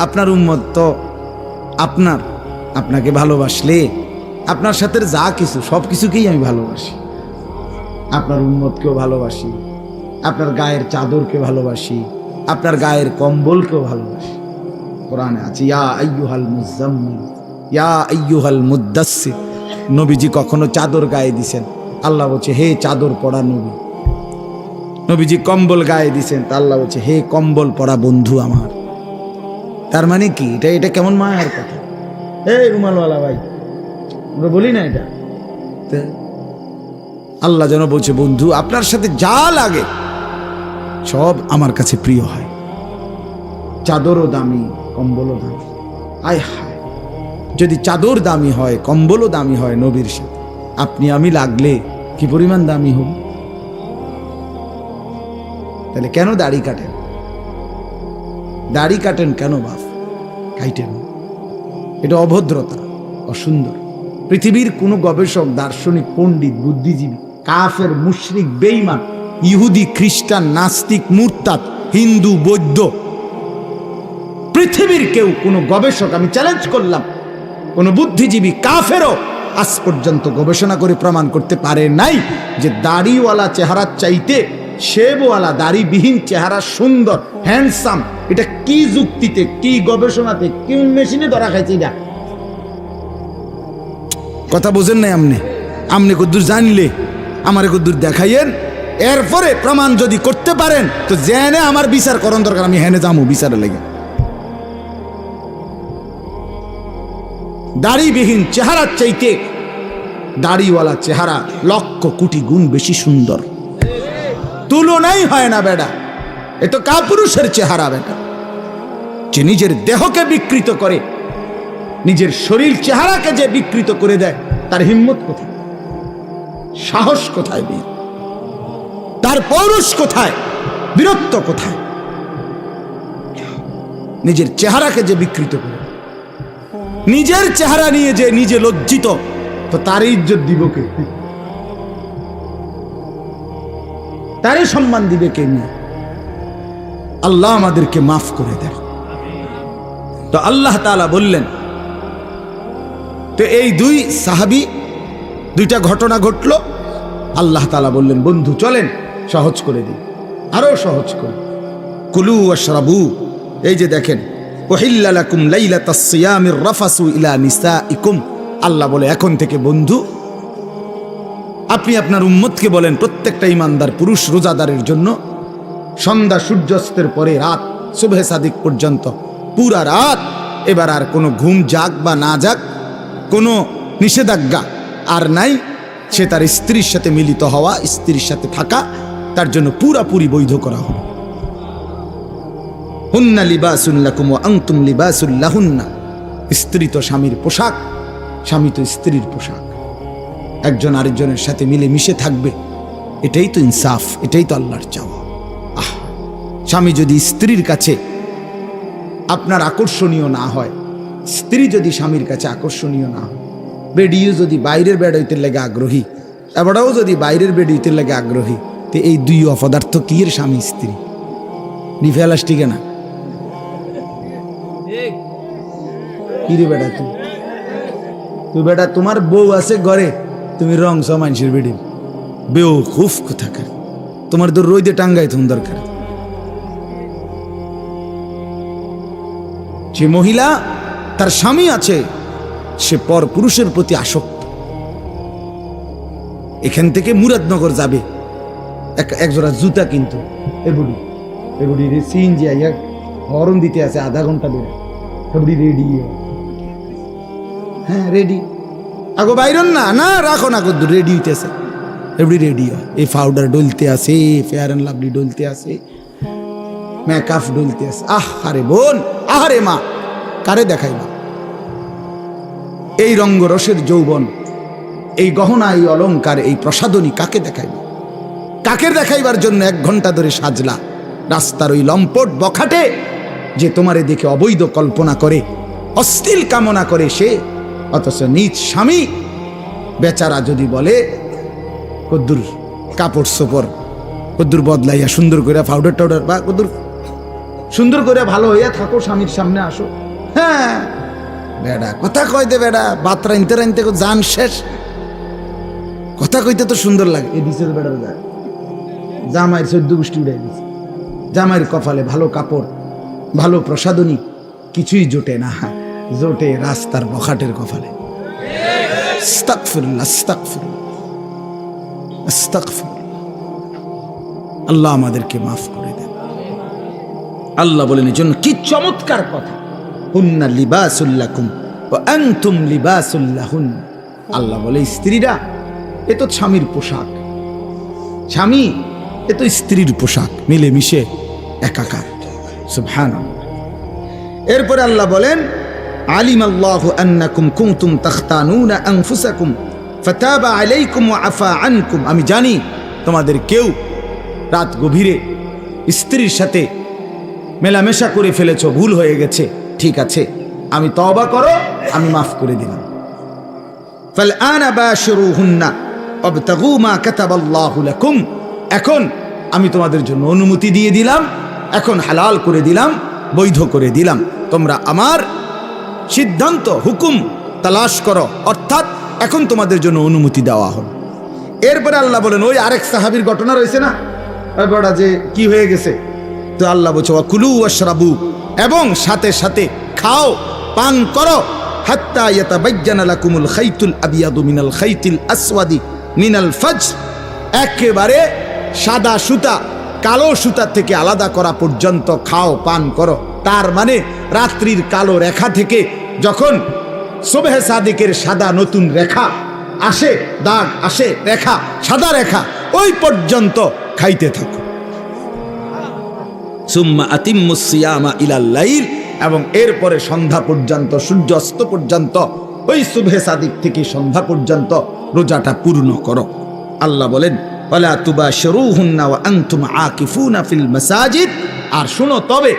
আপনার উম্মত তো আপনাকে ভালোবাসলে আপনার সাথে যা কিছু সব কিছুকেই আমি ভালোবাসি। আপনার উম্মতকেও ভালোবাসি, আপনার গায়ের চাদরকে ভালোবাসি, আপনার গায়ের কম্বলকেও ভালোবাসি। কোরআনে আছে, ইয়া আইয়ুহাল মুজাম্মিল ইয়া আইয়ুহাল মুদ্দাসসির। নবীজি কখনো চাদর গায়ে দিছেন, আল্লাহ বলছে হে চাদর পরা নবী। নবীজি কম্বল গায়ে দিছেন, তা আল্লাহ বলছে হে কম্বল পরা বন্ধু আমার। তার মানে কি? এটা কেমন মায়ের কথা? এই রুমালওয়ালা ভাই, আমরা বলি না এটা? আল্লাহ যেন বলছে, বন্ধু আপনার সাথে যা লাগে সব আমার কাছে প্রিয় হয়। চাদরও দামি, কম্বলও দামি। আয় হায়, যদি চাদর দামি হয়, কম্বলও দামি হয় নবীর সাথে, আপনি আমি লাগলে কি পরিমাণ দামি হব? তাহলে কেন দাড়ি কাটেন? দাড়ি কাটেন কেন বাপ? কাইটেন, এটা অভদ্রতা, অসুন্দর। পৃথিবীর কোনো গবেষক, দার্শনিক, পণ্ডিত, বুদ্ধিজীবী, কাফের, মুশরিক, বেঈমান, ইহুদি, খ্রিস্টান, নাস্তিক, মুরতাদ, হিন্দু, বৌদ্ধ, পৃথিবীর কেউ, কোনো গবেষক, আমি চ্যালেঞ্জ করলাম, কোনো বুদ্ধিজীবী, কাফেরও আজ পর্যন্ত গবেষণা করে প্রমাণ করতে পারে নাই যে দাড়িওয়ালা চেহারার চাইতে শেবওয়ালা দাড়িবিহীন চেহারা সুন্দর, হ্যান্ডসাম। এটা কি যুক্তিতে, কি গবেষণাতে, কোন মেশিনে ধরা খাইছে? এটা কথা বোঝেন নাই আমনে কদ্দুর জানলে আমারে কদ্দুর দেখাইয়েন, এরপরে প্রমাণ যদি করতে পারেন তো জেনে আমার বিচার করণ দরকার, আমি হেনে যাবো বিচারে লেগে। দাড়িবিহীন চেহারার চাইতে দাড়িওয়ালা চেহারা লক্ষ কোটি গুণ বেশি সুন্দর, তুলনাই হয় না বেটা। এ তো কাপুরুষের চেহারা বেটা, যে নিজের দেহকে বিকৃত করে, নিজের শরীর চেহারাকে যে বিকৃত করে দেয়, তার হিম্মত কোথায়? সাহস কোথায়? তার পৌরুষ কোথায়? বীরত্ব কোথায়? নিজের চেহারাকে যে বিকৃত করে, নিজের চেহারা নিয়ে যে নিজে লজ্জিত, তো তারই ইজ্জত দিব কে? তারই সম্মান দিবে কে? নিয়ে আল্লাহ আমাদেরকে মাফ করে দেন। তো আল্লাহ তাআলা বললেন, তো এই দুই সাহাবী, দুইটা ঘটনা ঘটলো। আল্লাহ তাআলা বললেন, বন্ধু চলেন সহজ করে দিই, আরো সহজ করে। কুলু ওয়াশরাবু, এই যে দেখেন, উহিল্লা লাকুম লাইলাতাস সিয়ামির রাফাসু ইলা নিসাইকুম। আল্লাহ বলে, এখন থেকে বন্ধু আপনি আপনার উম্মতকে বলেন, প্রত্যেকটা ইমানদার পুরুষ রোজাদারের জন্য সন্ধ্যা সূর্যাস্তের পরে রাত সুবহে সাদিক পর্যন্ত পুরা রাত এবার আর কোনো ঘুম যাক বা না যাক, কোনো নিষেধাজ্ঞা আর নাই। সে তার স্ত্রীর সাথে মিলিত হওয়া, স্ত্রীর সাথে থাকা তার জন্য পুরাপুরি বৈধ করা হলো। হুন্না লিবাসুন লাকুম ওয়া আনতুম লিবাসুল লাহুন্না। স্ত্রী তো স্বামীর পোশাক, স্বামী তো স্ত্রীর পোশাক। একজন আরেকজনের সাথে মিলে মিশে থাকবে, এটাই তো ইনসাফ, এটাই তো আল্লাহর চাওয়া। স্বামী যদি স্ত্রীর কাছে আপনার আকর্ষণীয় না হয়, স্ত্রী যদি স্বামীর কাছে আকর্ষণীয় না হয়, বেডিও যদি বাইরের বেড হইতে লাগে আগ্রহী, এবারও যদি বাইরের বেড হইতে লাগে আগ্রহী, তো এই দুই অপদার্থ কি এর স্বামী স্ত্রী? ডিফেলাস টিকে না কি রে বেটা? তুই বেটা, তোমার বউ আছে ঘরে, তুমি রং সব মানুষের বেডি বেও খুব কোথাকার, তোমার তো রোদে টাঙ্গাই তুমি দরকার। যে মহিলা তার স্বামী আছে, সে পর পুরুষের প্রতি আসক্ত। এখান থেকে মুরাদনগর যাবে, এক জোড়া জুতা কিন্তু এগুলি সিএনজি আইয়া হরন দিতে আছে আধা ঘন্টা ধরে, এগুলি রেডি। হ্যাঁ রেডি, আগো বাইরন না না রাখো না, রেডি হইতেছে, এগুলি রেডি হয়। এই পাউডার ডলতে আছে, ফেয়ার অ্যান্ড লাভলি ডলতে আছে, মেকআপ ডলতে আছে। আরে বোন, আহারে মা, কারে দেখাইবা এই রঙ্গরসের যৌবন, এই গহনা, এই অলংকার, এই প্রসাদনী কাকে দেখাইবা? কাকে দেখাইবার জন্য 1 ঘন্টা ধরে সাজলা? রাস্তার ওই লম্পট বখাটে যে তোমারে দেখে অবৈধ কল্পনা করে, অশ্লীল কামনা করে সে, অথচ নিজ স্বামী বেচারা যদি বলে কদ্দুর কাপড় সোপড় কদ্দুর বদলাইয়া সুন্দর করে পাউডার টাউডার বা কদ্দুর সুন্দর করে ভালো হইয়া থাকো, স্বামীর সামনে আসো। হ্যাঁ বেড়া কথা কয় দে, বেড়া বাত রাইনতে রাইনতে জান শেষ, কথা কইতে তো সুন্দর লাগে। এই দিছে বেড়ার যায় জামাইয়ের 14 গোষ্ঠী উড়াই দিছে, জামাইয়ের কপালে ভালো কাপড়, ভালো প্রসাদনী কিছুই জোটে না, জোটে রাস্তার বখাটের কপালে। আস্তাগফিরুল্লাহ, আস্তাগফিরুল্লাহ, আস্তাগফিরুল্লাহ। আল্লাহ আমাদেরকে মাফ করে দেন। আল্লাহ বলেন এর জন্য কি চমৎকার কথা, হুন্না লিবাসুল লাকুম ওয়া আনতুম লিবাসুল লাহুন। আল্লাহ বলে স্ত্রীরা এ তো স্বামীর পোশাক, স্বামী এ তো স্ত্রীর পোশাক, মিলেমিশে একাকার। সুবহানাল্লাহ। এরপরে আল্লাহ বলেন আলিমাল্লাহু আন্নাকুম কুনতুম তাখতানুনা আনফুসাকুম ফাতাবা আলাইকুম ওয়া আফা আনকুম। আমি জানি তোমাদের কেউ রাত গভীরে স্ত্রীর সাথে মেলামেশা করে ফেলেছো, ভুল হয়ে গেছে, ঠিক আছে আমি তওবা করো, আমি মাফ করে দিলাম। ফালআনা বাশিরুহুন্না ওয়াবতাগু মা কাতাবাল্লাহু লাকুম। এখন আমি তোমাদের জন্য অনুমতি দিয়ে দিলাম, এখন হালাল করে দিলাম, বৈধ করে দিলাম, তোমরা আমার সিদ্ধান্ত হুকুম তালাশ করো, অর্থাৎ এখন তোমাদের জন্য অনুমতি দেওয়া হল। এরপরে আল্লাহ বলেন ওই আরেক সাহাবীর ঘটনা রয়েছে না, বড়া যে কি হয়ে গেছে, তো আল্লাহ বলছে ওয়াকুলু ওয়াশরাবু, এবং সাথে সাথে খাও পান করো, হাত্তা ইয়াতাবায়্যানা লাকুমুল খাইতুল আবিয়াদু মিনাল খাইতিল আসওয়াদি মিনাল ফজর, একেবারে সাদা সুতা কালো সুতা থেকে আলাদা করা পর্যন্ত খাও পান করো। তার মানে রাত্রির কালো রেখা থেকে যখন সুবহে সাদিকের সাদা নতুন রেখা আসে, দাগ আসে, রেখা সাদা রেখা, ওই পর্যন্ত খাইতে থাকো। সুম্মা আতিম্মুস সিয়ামা ইলাল লাইল, এবং এরপরে সন্ধ্যা পর্যন্ত, সূর্য অস্ত পর্যন্ত, ওই সুবহে সাদিক থেকে সন্ধ্যা পর্যন্ত রোজাটা পূর্ণ করো। আল্লাহ বলেন ওয়ালা তুবাশিরুহুন্না ওয়া আনতুম আকিফুনা ফিল মাসাজিদ। আর শুনো, তবে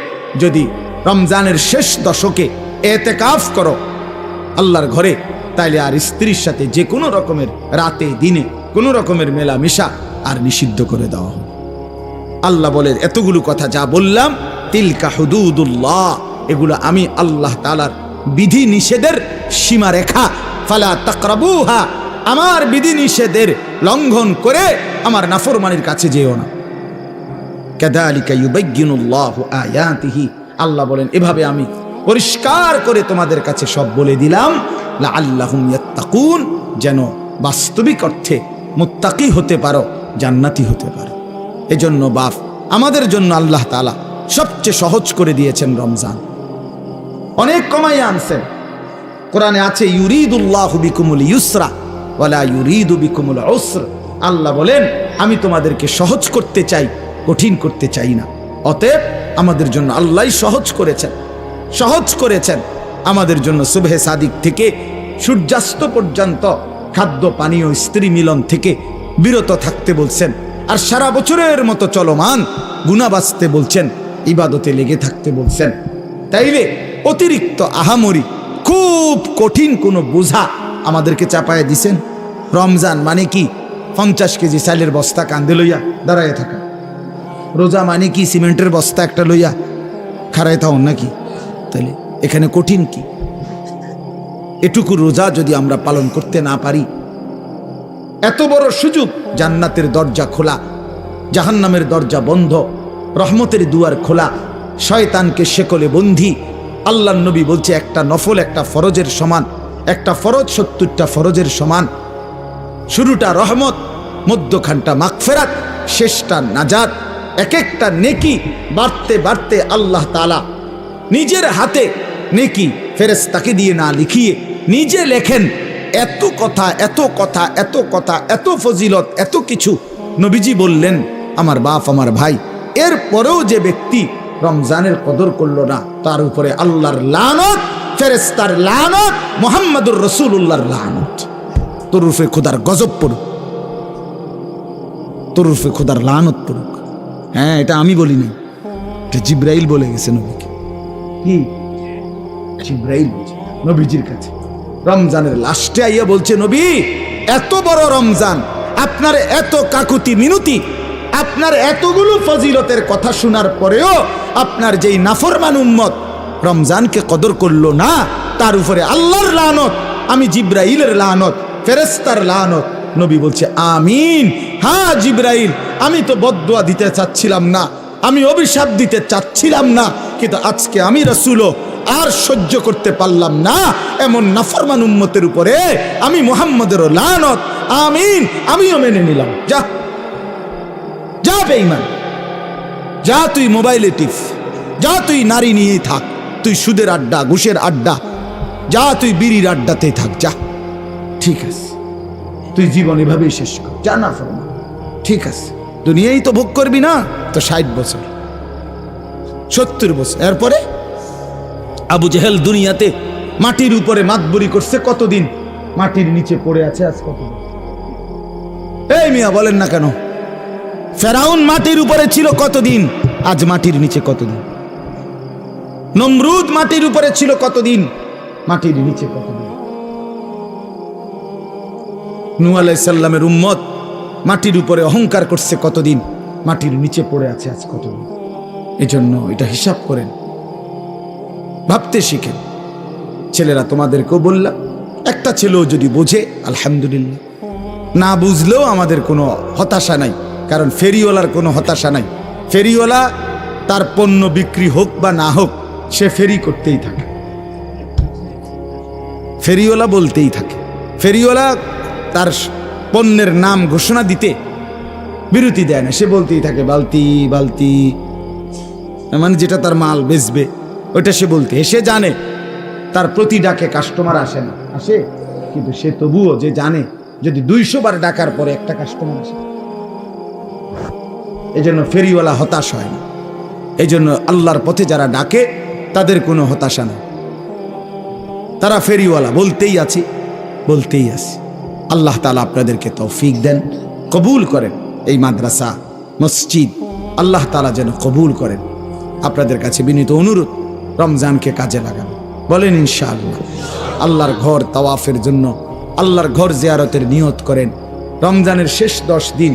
যদি রমজানের শেষ দশকে ইতিকাফ করো আল্লাহর ঘরে, তাইলে আর স্ত্রীর সাথে যে কোনো রকমের রাতে দিনে কোনো রকমের মেলামেশা আর নিষিদ্ধ করে দেওয়া হবে। আল্লাহ বলেন এতগুলো কথা যা বললাম তিলকা হুদুদুল্লাহ, এগুলো আমি আল্লাহ তাআলার বিধি নিষেধের সীমারেখা, ফালা তাকরাবুহা, আমার বিধি নিষেধের লঙ্ঘন করে আমার নাফরমানির কাছে যেও না। কাযালিকা ইউবায়্যিনুল্লাহু আয়াতিহি, আল্লাহ বলেন এভাবে আমি পরিষ্কার করে তোমাদের কাছে সব বলে দিলাম, লাআল্লাহুম ইয়াত্তাকুন, যেন বাস্তবিক অর্থে মুত্তাকি হতে পারো, জান্নাতি হতে পারো। এজন্য বাপ আমাদের জন্য আল্লাহ তাআলা সবচেয়ে সহজ করে দিয়েছেন রমজান, অনেক কমাই আনছেন। কোরআনে আছে ইউরিদুল্লাহু বিকুমুল ইউসরা ওয়ালা ইউরিদু বিকুমুল উসর। আল্লাহ বলেন আমি তোমাদেরকে সহজ করতে চাই, কঠিন করতে চাই না। অতএব আমাদের জন্য আল্লাহই সহজ করেছেন, সহজ করেছেন আমাদের জন্য সুবহে সাদিক থেকে সূর্যাস্ত পর্যন্ত খাদ্য পানীয় স্ত্রী মিলন থেকে বিরত থাকতে বলছেন, আর সারা বছরের মতো চলমান গুনাহ বাঁচতে বলছেন, ইবাদতে লেগে থাকতে বলছেন। তাইলে অতিরিক্ত আহামরি খুব কঠিন কোনো বোঝা আমাদেরকে চাপায় দিছেন। রমজান মানে কি 50 কেজি চালের বস্তা কান্দে লইয়া দাঁড়ায় থাকা, রোজা মানে কি সিমেন্টের বস্তা একটা লইয়া খাড়ায় থাকুন নাকি? তাহলে এখানে কঠিন কি? এটুকু রোজা যদি আমরা পালন করতে না পারি, এত বড় সুযোগ, জান্নাতের দরজা খোলা, জাহান্নামের দরজা বন্ধ, রহমতের দুয়ার খোলা, শয়তানকে শেকলে বন্দী। আল্লাহর নবী বলছে একটা নফল একটা ফরজের সমান, একটা ফরজ 70টা ফরজের সমান। শুরুটা রহমত, মধ্যখানটা মাগফিরাত, শেষটা নাজাত। এক একটা নেকি বাড়তে বাড়তে আল্লাহ তাআলা নিজের হাতে নেকি ফেরেশতাকে দিয়ে না লিখিয়ে নিজে লেখেন। এত কথা, এত কথা, এত কথা, এত ফজিলত, এত কিছু নবীজি বললেন আমার বাপ আমার ভাই। এরপরেও যে ব্যক্তি রমজানের কদর করলো না, তার উপরে আল্লাহর লানত, ফেরেশতার লানত, মুহাম্মাদুর রাসূলুল্লাহর লানত। তোর উপরে খোদার গজব পড়ুক, তোর উপরে খোদার লানত পড়ুক। হ্যাঁ, এটা আমি বলি নাই, এটা জিব্রাইল বলে গেছে নবীকে। কি জিব্রাইল বলছে নবীজির কাছে রমজানের লাস্টে আইয়া বলছে, নবী এত বড় রমজান, আপনার এত কাকুতি মিনতি, আপনার এতগুলো ফজিলতের কথা শোনার পরেও আপনার যেই নাফরমান উম্মত রমজানকে কদর করলো না, তার উপরে আল্লাহর লানত, আমি জিব্রাইলের লানত, ফেরেশতার লানত। নবী বলছে আমিন। হ্যাঁ জিব্রাইল, আমি তো বদদুয়া দিতে চাচ্ছিলাম না, আমি অভিশাপ দিতে চাচ্ছিলাম না, কিন্তু আজকে আমি রাসূলও আর সহ্য করতে পারলাম না এমন নাফরমান উম্মতের উপরে আমি মুহাম্মাদেরও লানত। আমিন, আমিও মেনে নিলাম। যা যা বেঈমান, যা তুই মোবাইলে টিপ, যা তুই নারী নিয়েই থাক, তুই সুদের আড্ডা, ঘুষের আড্ডা, যা তুই বিড়ির আড্ডাতেই থাক, যা, ঠিক আছে, তুই জীবন এভাবেই শেষ কর, যা না ফরমান, ঠিক আছে। দুনিয়াই তো ভোগ করবি না, তো 60 বছর 70 বছর। এরপরে আবু জেহেল দুনিয়াতে মাটির উপরে মাতবরি করছে কতদিন, মাটির নিচে পড়ে আছে আজ কতদিন? এই মিয়া বলেন না কেন? ফেরাউন মাটির উপরে ছিল কতদিন, আজ মাটির নিচে কতদিন? নমরুদ মাটির উপরে ছিল কতদিন, মাটির নিচে কতদিন? নূহ আলাইহিস সালামের উম্মত মাটির উপরে অহংকার করছে কতদিন, মাটির নিচে পড়ে আছে আজ কতদিন? এজন্য এটা হিসাব করেন, ভাবতে শিখেন। ছেলেরা তোমাদেরকেও বললাম, একটা ছেলেও যদি বোঝে আলহামদুলিল্লাহ, না বুঝলেও আমাদের কোনো হতাশা নাই, কারণ ফেরিওয়ালার কোনো হতাশা নাই। ফেরিওয়ালা তার পণ্য বিক্রি হোক বা না হোক, সে ফেরি করতেই থাকে, ফেরিওয়ালা বলতেই থাকে। ফেরিওয়ালা তার পণ্যের নাম ঘোষণা দিতে বিরতি দেয় না, সে বলতেই থাকে বালতি বালতি, মানে যেটা তার মাল বেচবে ওইটা সে বলতে। সে জানে তার প্রতি ডাকে কাস্টমার আসে না, আসে, কিন্তু সে তবুও যে জানে যদি 200 বার ডাকার পরে একটা কাস্টমার আসে, এজন্য ফেরিওয়ালা হতাশ হয় না। এই জন্য আল্লাহর পথে যারা ডাকে তাদের কোনো হতাশা নেই, তারা ফেরিওয়ালা বলতেই আছে, বলতেই আছে। আল্লাহ তাআলা আপনাদেরকে তৌফিক দেন, কবুল করেন। এই মাদ্রাসা মসজিদ আল্লাহ তাআলা যেন কবুল করেন। আপনাদের কাছে বিনীত অনুরোধ, রমজানকে কাজে লাগান, বলেন ইনশাআল্লাহ। আল্লাহর ঘর তাওয়াফের জন্য, আল্লাহর ঘর জিয়ারতের নিয়ত করেন। রমজানের শেষ 10 দিন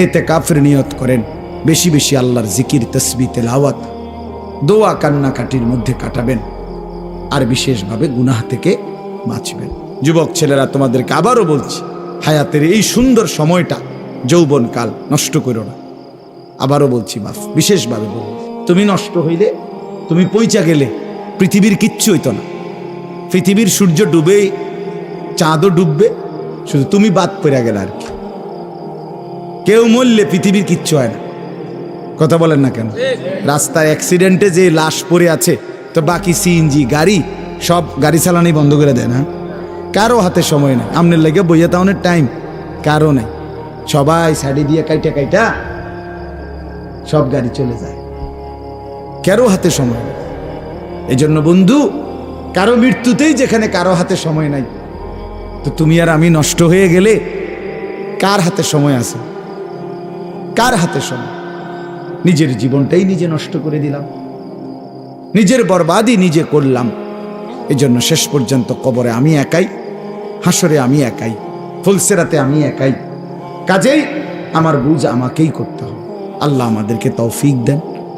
ইতিকাফের নিয়ত করেন। বেশি বেশি আল্লাহর জিকির, তাসবিহ, তেলাওয়াত, দোয়া, কান্নাকাটির মধ্যে কাটাবেন, আর বিশেষভাবে গুনাহ থেকে বাঁচবেন। যুবক ছেলেরা তোমাদেরকে আবারও বলছি, হায়াতের এই সুন্দর সময়টা, যৌবনকাল নষ্ট করো না। আবারও বলছি, বাপ বিশেষভাবে বলছি, তুমি নষ্ট হইলে, তুমি পইচা গেলে পৃথিবীর কিচ্ছু হইতো না। পৃথিবীর সূর্য ডুবে, চাঁদও ডুববে, শুধু তুমি বাদ পড়ে গেলে আর কি। কেউ মরলে পৃথিবীর কিচ্ছু হয় না, কথা বলেন না কেন? রাস্তায় অ্যাক্সিডেন্টে যে লাশ পড়ে আছে, তো বাকি সিএনজি গাড়ি সব গাড়ি চালানোই বন্ধ করে দেয় না। কারো হাতে সময় নেই, আমনের লেগে বইয়া তাওনের টাইম কারো নেই, সবাই সাইডে দিয়ে কাইটা কাইটা সব গাড়ি চলে যায়, কারো হাতে সময় নেই। এই জন্য বন্ধু, কারো মৃত্যুতেই যেখানে কারো হাতে সময় নাই, তো তুমি আর আমি নষ্ট হয়ে গেলে কার হাতে সময় আছে? কার হাতে সময়? নিজের জীবনটাই নিজে নষ্ট করে দিলাম, নিজের বরবাদি নিজে করলাম। এজন্য শেষ পর্যন্ত কবরে আমি একাই, হাসরে আমি একাই, ফুলসেরাতে আমি একাই। কাজেই আমার বুঝ আমাকেই করতে হবে। আল্লাহ আমাদেরকে তৌফিক দেন।